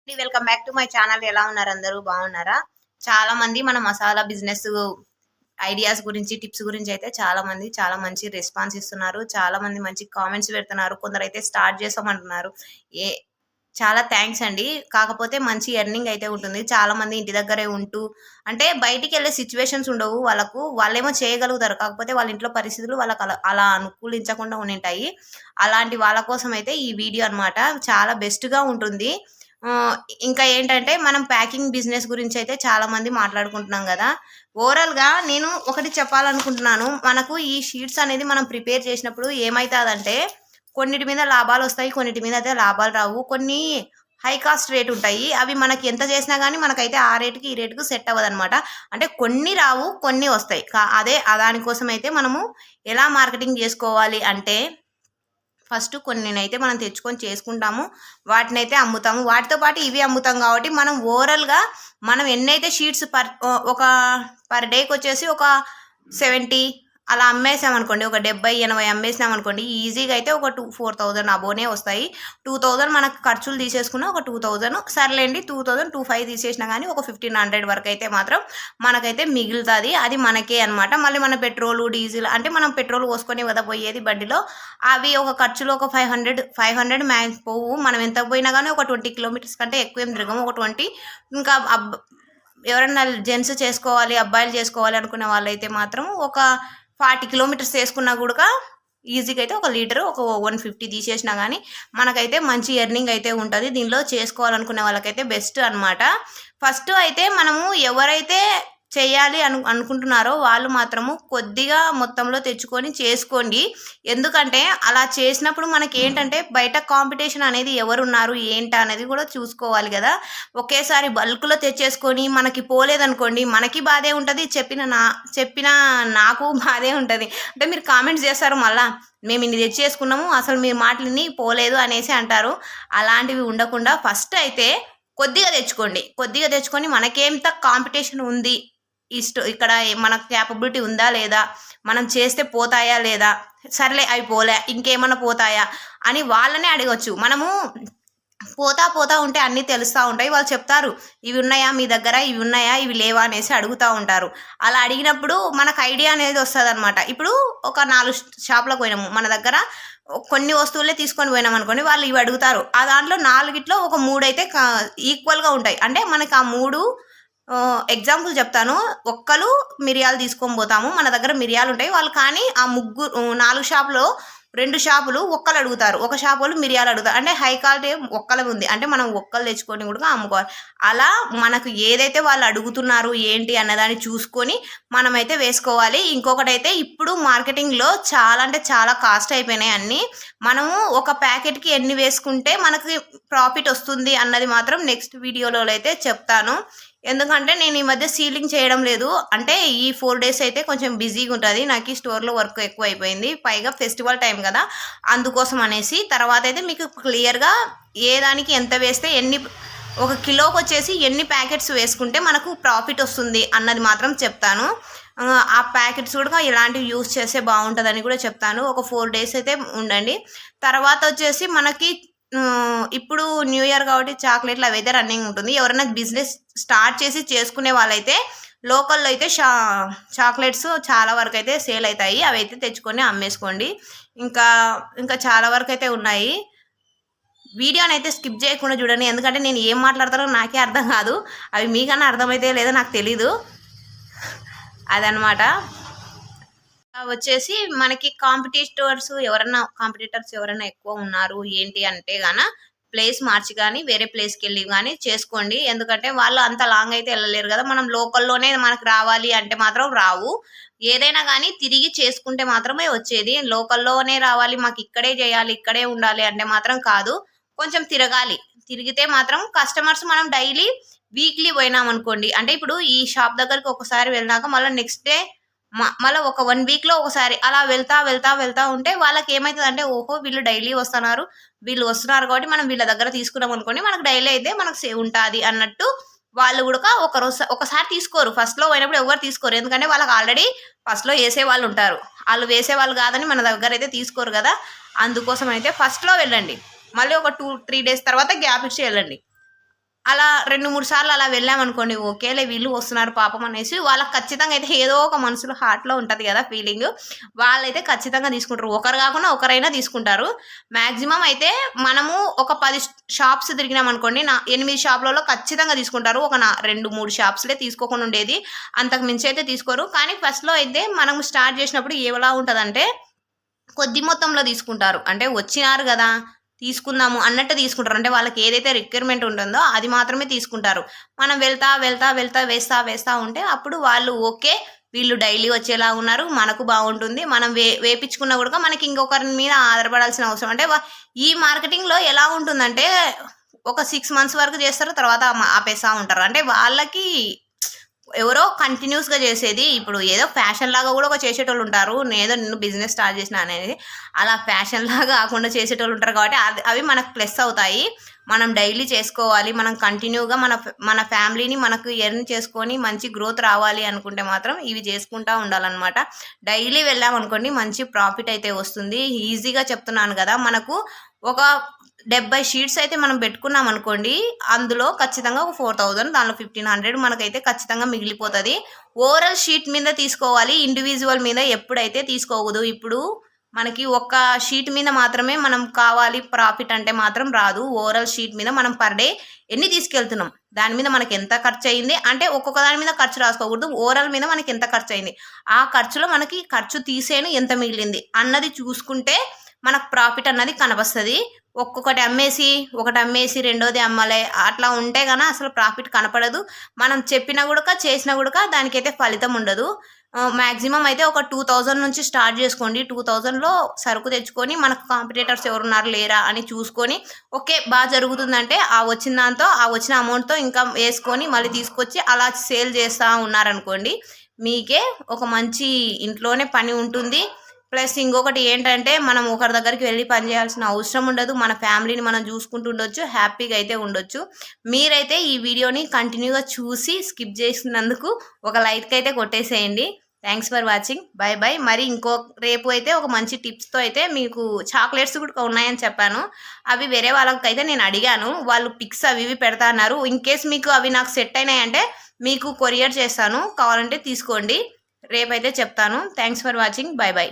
Welcome back to my channel. ఎలా ఉన్నారు? అందరూ బాగున్నారా? చాలా మంది మన మసాలా బిజినెస్ ఐడియాస్ గురించి, టిప్స్ గురించి అయితే చాలా మంచి రెస్పాన్స్ ఇస్తున్నారు. చాలా మంది మంచి కామెంట్స్ పెడుతున్నారు. కొందరైతే స్టార్ట్ చేసామంటున్నారు. ఏ చాలా థ్యాంక్స్ అండి. కాకపోతే మంచి ఎర్నింగ్ అయితే ఉంటుంది. చాలా మంది ఇంటి దగ్గరే ఉంటూ అంటే బయటికి వెళ్ళే సిచ్యువేషన్స్ ఉండవు వాళ్ళకు. వాళ్ళేమో చేయగలుగుతారు. కాకపోతే వాళ్ళ ఇంట్లో పరిస్థితులు వాళ్ళకి అలా అనుకూలించకుండా ఉండింటాయి. అలాంటి వాళ్ళ కోసం అయితే ఈ వీడియో అన్నమాట. చాలా బెస్ట్‌గా ఉంటుంది. ఇంకా ఏంటంటే మనం ప్యాకింగ్ బిజినెస్ గురించి అయితే చాలా మంది మాట్లాడుకుంటున్నాం కదా. ఓవరాల్‌గా నేను ఒకటి చెప్పాలనుకుంటున్నాను. మనకు ఈ షీట్స్ అనేది మనం ప్రిపేర్ చేసినప్పుడు ఏమైతాదంటే కొన్నిటి మీద లాభాలొస్తాయి. కొన్నిటి మీద అయితే లాభాలు రావు. కొన్ని హై కాస్ట్ రేట్ ఉంటాయి. అవి మనకి ఎంత చేసినా గానీ మనకైతే ఆ రేట్‌కి, ఈ రేట్‌కి సెట్ అవ్వదనమాట. అంటే కొన్ని రావు, కొన్ని వస్తాయి. దానికోసం అయితే మనము ఎలా మార్కెటింగ్ చేసుకోవాలి అంటే ఫస్ట్ కొన్నినైతే మనం తెచ్చుకొని చేసుకుంటాము. వాటినైతే అమ్ముతాము. వాటితో పాటు ఇవి అమ్ముతాం కాబట్టి మనం ఓవరాల్‌గా మనం ఎన్నైతే షీట్స్ ఒక పర్ డేకొచ్చేసి ఒక 70 అలా అమ్మేసామనుకోండి. ఒక 70, 80 అమ్మేసినామనుకోండి. ఈజీగా అయితే ఒక 4,000 అబోనే వస్తాయి. 2,000 మనకు ఖర్చులు తీసేసుకున్న ఒక 2,000 సర్లేండి. 2,000, 2,500 తీసేసినా గానీ ఒక 1,500 వరకైతే మాత్రం మనకైతే మిగులుతది. అది మనకే అనమాట. మళ్ళీ మన పెట్రోలు, డీజిల్ అంటే మనం పెట్రోల్ పోసుకొని కదా పోయేది బండిలో. అవి ఒక ఖర్చులు ఒక 500 మ్యాక్స్ పోవు. మనం ఎంత పోయినా గానీ ఒక 20 కిలోమీటర్స్ కంటే ఎక్కువేం తిరగము. ఒక 20 ఇంకా ఎవరన్నా జెంట్స్ చేసుకోవాలి, అబ్బాయిలు చేసుకోవాలి అనుకునే వాళ్ళైతే మాత్రం ఒక 40 కిలోమీటర్స్ చేసుకున్నా కూడా ఈజీగా అయితే ఒక లీటరు ఒక 150 తీసేసినా కానీ మనకైతే మంచి ఎర్నింగ్ అయితే ఉంటుంది. దీనిలో చేసుకోవాలనుకునే వాళ్ళకైతే బెస్ట్ అనమాట. ఫస్ట్ అయితే మనము ఎవరైతే చేయాలి అనుకుంటున్నారో వాళ్ళు మాత్రము కొద్దిగా మొత్తంలో తెచ్చుకొని చేసుకోండి. ఎందుకంటే అలా చేసినప్పుడు మనకి ఏంటంటే బయట కాంపిటీషన్ అనేది ఎవరున్నారు ఏంటి అనేది కూడా చూసుకోవాలి కదా. ఒకేసారి బల్క్లో తెచ్చేసుకొని మనకి పోలేదనుకోండి మనకి బాధే ఉంటుంది. చెప్పిన నాకు బాధే ఉంటుంది. అంటే మీరు కామెంట్స్ చేస్తారు మళ్ళా మేము ఇన్ని తెచ్చేసుకున్నాము అసలు మీ మాటలని పోలేదు అనేసి అంటారు. అలాంటివి ఉండకుండా ఫస్ట్ అయితే కొద్దిగా తెచ్చుకోండి. కొద్దిగా తెచ్చుకొని మనకేంత కాంపిటీషన్ ఉంది, ఇక్కడ మనకు క్యాపబిలిటీ ఉందా లేదా, మనం చేస్తే పోతాయా లేదా, సర్లే అవి పోలే ఇంకేమన్నా పోతాయా అని వాళ్ళనే అడగచ్చు. మనము పోతా ఉంటే అన్నీ తెలుస్తూ ఉంటాయి. వాళ్ళు చెప్తారు ఇవి ఉన్నాయా మీ దగ్గర, ఇవి ఉన్నాయా, ఇవి లేవా అనేసి అడుగుతూ ఉంటారు. అలా అడిగినప్పుడు మనకు ఐడియా అనేది వస్తుంది అనమాట. ఇప్పుడు ఒక 4 షాపులకు పోయినాము, మన దగ్గర కొన్ని వస్తువులే తీసుకొని పోయినాం అనుకోండి. వాళ్ళు ఇవి అడుగుతారు. ఆ దాంట్లో 4గిట్లో ఒక 3 అయితే ఈక్వల్గా ఉంటాయి. అంటే మనకి ఆ 3 ఎగ్జాంపుల్ చెప్తాను. ఒక్కలు మిరియాలు తీసుకొని పోతాము, మన దగ్గర మిరియాలు ఉంటాయి. వాళ్ళు కానీ ఆ 4 షాపులో 2 షాపులు ఒక్కలు అడుగుతారు, ఒక షాపు వాళ్ళు మిరియాలు అడుగుతారు. అంటే హై క్వాలిటీ ఒక్కలు ఉంది అంటే మనం ఒక్కలు తెచ్చుకొని కూడా అమ్ముకోవాలి. అలా మనకు ఏదైతే వాళ్ళు అడుగుతున్నారు ఏంటి అన్నదాన్ని చూసుకొని మనమైతే వేసుకోవాలి. ఇంకొకటైతే ఇప్పుడు మార్కెటింగ్లో చాలా అంటే చాలా కాస్ట్ అయిపోయినాయి అన్నీ. మనము ఒక ప్యాకెట్కి ఎన్ని వేసుకుంటే మనకి ప్రాఫిట్ వస్తుంది అన్నది మాత్రం నెక్స్ట్ వీడియోలో అయితే చెప్తాను. ఎందుకంటే నేను ఈ మధ్య సీలింగ్ చేయడం లేదు. అంటే ఈ 4 డేస్ అయితే కొంచెం బిజీగా ఉంటుంది. నాకు ఈ స్టోర్లో వర్క్ ఎక్కువ అయిపోయింది. పైగా ఫెస్టివల్ టైం కదా, అందుకోసం అనేసి. తర్వాత అయితే మీకు క్లియర్గా ఏ దానికి ఎంత వేస్తే ఒక కిలోకి వచ్చేసి ఎన్ని ప్యాకెట్స్ వేసుకుంటే మనకు ప్రాఫిట్ వస్తుంది అన్నది మాత్రం చెప్తాను. ఆ ప్యాకెట్స్ కూడా ఇలాంటివి యూస్ చేస్తే బాగుంటుందని కూడా చెప్తాను. ఒక 4 డేస్ అయితే ఉండండి. తర్వాత వచ్చేసి మనకి ఇప్పుడు న్యూ ఇయర్ కాబట్టి చాక్లెట్లు అవైతే రన్నింగ్ ఉంటుంది. ఎవరైనా బిజినెస్ స్టార్ట్ చేసి చేసుకునే వాళ్ళైతే లోకల్లో అయితే చాక్లెట్స్ చాలా వరకు అయితే సేల్ అవుతాయి. అవి అయితే తెచ్చుకొని అమ్మేసుకోండి. ఇంకా చాలా వరకు అయితే ఉన్నాయి. వీడియోని అయితే స్కిప్ చేయకుండా చూడండి. ఎందుకంటే నేను ఏం మాట్లాడతానో నాకే అర్థం కాదు. అవి మీకన్నా అర్థమైతే లేదో నాకు తెలీదు. అదనమాట. వచ్చేసి మనకి కాంపిటీటర్స్ ఎవరైనా ఎక్కువ ఉన్నారు ఏంటి అంటే గాన ప్లేస్ మార్చి కానీ వేరే ప్లేస్కి వెళ్ళి కానీ చేసుకోండి. ఎందుకంటే వాళ్ళు అంత లాంగ్ అయితే వెళ్ళలేరు కదా. మనం లోకల్లోనే మనకు రావాలి అంటే మాత్రం రావు. ఏదైనా కానీ తిరిగి చేసుకుంటే మాత్రమే వచ్చేది. లోకల్లోనే రావాలి, మాకు ఇక్కడే చేయాలి, ఇక్కడే ఉండాలి అంటే మాత్రం కాదు. కొంచెం తిరిగితే మాత్రం కస్టమర్స్ మనం డైలీ వీక్లీ పోయినాం అనుకోండి. అంటే ఇప్పుడు ఈ షాప్ దగ్గరికి ఒకసారి వెళ్ళినాక మళ్ళీ నెక్స్ట్ డే మళ్ళీ ఒక 1 వీక్లో ఒకసారి అలా వెళ్తా ఉంటే వాళ్ళకి ఏమవుతుంది అంటే ఓహో వీళ్ళు డైలీ వీళ్ళు వస్తున్నారు కాబట్టి మనం వీళ్ళ దగ్గర తీసుకున్నాం అనుకోండి, మనకు డైలీ అయితే మనకు సేవ్ ఉంటుంది అన్నట్టు. వాళ్ళు కూడా ఒకసారి తీసుకోరు. ఫస్ట్లో పోయినప్పుడు ఎవరు తీసుకోరు. ఎందుకంటే వాళ్ళకి ఆల్రెడీ ఫస్ట్లో వేసే వాళ్ళు ఉంటారు. వాళ్ళు వేసేవాళ్ళు కాదని మన దగ్గర అయితే తీసుకోరు కదా. అందుకోసం అయితే ఫస్ట్లో వెళ్ళండి. మళ్ళీ ఒక 2-3 డేస్ తర్వాత గ్యాప్ ఇచ్చి వెళ్ళండి. అలా 2, 3 సార్లు అలా వెళ్ళామనుకోండి, ఓకేలే వీళ్ళు వస్తున్నారు పాపం అనేసి వాళ్ళకి ఖచ్చితంగా అయితే ఏదో ఒక మనసులో హార్ట్‌లో ఉంటది గదా ఫీలింగు. వాళ్ళైతే ఖచ్చితంగా తీసుకుంటారు. ఒకరు గాకుండా ఒకరైనా తీసుకుంటారు. మాక్సిమం అయితే మనము ఒక 10 షాప్స్ తిరిగినామనుకోండి, 8 షాపులలో ఖచ్చితంగా తీసుకుంటారు. ఒక 2, 3 షాప్స్‌లే తీసుకోకుండా ఉండేది. అంతకు మించి అయితే తీసుకోరు. కానీ ఫస్ట్‌లో అయితే మనం స్టార్ట్ చేసినప్పుడు ఎలా ఉంటదంటే, కొద్ది మొత్తంలో తీసుకుంటారు. అంటే వచ్చినారు గదా! తీసుకుందాము అన్నట్టు తీసుకుంటారు. అంటే వాళ్ళకి ఏదైతే రిక్వైర్మెంట్ ఉంటుందో అది మాత్రమే తీసుకుంటారు. మనం వెళ్తా వేస్తా ఉంటే అప్పుడు వాళ్ళు ఓకే. వీళ్ళు డైలీ వచ్చేలా ఉన్నారు. మనకు బావుంటుంది. మనం వేపిచ్చుకున్నా గూడా మనకి ఇంకొకరి మీద ఆధారపడాల్సిన అవసరం అంటే ఈ మార్కెటింగ్‌లో ఎలా ఉంటుందంటే ఒక 6 మంత్స్ వరకు చేస్తారు. తర్వాత ఆపేస్తా ఉంటారు. అంటే వాళ్ళకి ఎవరో కంటిన్యూస్‌గా చేసేది. ఇప్పుడు ఏదో ఫ్యాషన్‌లాగా గూడా చేసేటోళ్ళుంటారు. నేను బిజినెస్ స్టార్ట్ చేసినా అనేది. అలా ఫ్యాషన్‌లాగా కాకుండా చేసేటోళ్ళుంటారు కాబట్టి అవి మనకు ప్లస్ అవుతాయి. మనం డైలీ చేసుకోవాలి. మనం కంటిన్యూగా మన ఫ్యామిలీని మనకు ఎర్న్ చేసుకొని మంచి గ్రోత్ రావాలి అనుకుంటే మాత్రం ఇవి చేసుకుంటా ఉండాలనమాట. డైలీ వెళ్ళామనుకోండి మంచి ప్రాఫిట్ అయితే వస్తుంది. ఈజీగా చెప్తున్నాను గదా! మనకు ఒక 70 షీట్స్ అయితే మనం పెట్టుకున్నామనుకోండి, అందులో ఖచ్చితంగా ఒక 4000 దాంట్లో 1500 మనకైతే ఖచ్చితంగా మిగిలిపోతది. ఓవరాల్ షీట్ మీద తీసుకోవాలి. ఇండివిడ్యువల్ మీద ఎప్పుడైతే తీసుకోకూడదు. ఇప్పుడు మనకి ఒక్క షీట్ మీద మాత్రమే మనం కావాలి ప్రాఫిట్ అంటే మాత్రం రాదు. ఓవరాల్ షీట్ మీద మనం పర్ డే ఎన్ని తీసుకెళ్తున్నాం, దాని మీద మనకెంత ఖర్చయింది అంటే ఒక్కొక్క దాని మీద ఖర్చు రాసుకోకూడదు. ఓవరాల్ మీద మనకెంత ఖర్చయింది, ఆ ఖర్చులో మనకి ఖర్చు తీసేను ఎంత మిగిలింది అన్నది చూసుకుంటే మనకు ప్రాఫిట్ అన్నది కనబస్తది. ఒకటి అమ్మేసి రెండోది అమ్మలే అట్లా ఉంటే గన అసలు ప్రాఫిట్ కనపడదు. మనం చెప్పినా గూడక, చేసినా గూడక దానికైతే ఫలితం ఉండదు. మాక్సిమం అయితే ఒక 2000 నుంచి స్టార్ట్ జేసుకోండి. 2000లో సరుకు తెచ్చుకొని మనకు కాంపిటీటర్స్ ఎవరున్నారు లేరా అని చూసుకొని, ఓకే. జరుగుతుందంటే ఆ వచ్చిన దాంతో, ఆ వచ్చిన అమౌంట్‌తో ఇంకా వేసుకొని మళ్ళీ తీసుకొచ్చి అలా సేల్ చేస్తా ఉన్నారనుకోండి, మీకే ఒక మంచి ఇంట్లోనే పని ఉంటుంది. ప్లస్ ఇంకొకటి ఏంటంటే, మనం ఒకరి దగ్గరికి వెళ్లి పని చేయాల్సిన అవసరం ఉండదు. మన ఫ్యామిలీని మనం చూసుకుంటూ ఉండొచ్చు. హ్యాపీగా అయితే ఉండొచ్చు. మీరైతే ఈ వీడియోని కంటిన్యూగా చూసి స్కిప్ చేసినందుకు ఒక లైక్ అయితే కొట్టేసేయండి. Thanks for watching. Bye bye. మరి రేపు అయితే ఒక మంచి టిప్స్‌తో అయితే మీకు చాక్లెట్స్ కూడా ఉన్నాయని చెప్పాను. అవి వేరే వాళ్ళకైతే నేను అడిగాను. వాళ్ళు పిక్స్ అవి ఇవి పెడతా అన్నారు. ఇన్‌కేస్ మీకు అవి నాకు సెట్ అయినాయంటే మీకు కొరియర్ చేస్తాను. కావాలంటే తీసుకోండి. రేపైతే చెప్తాను. Thanks for watching. Bye by.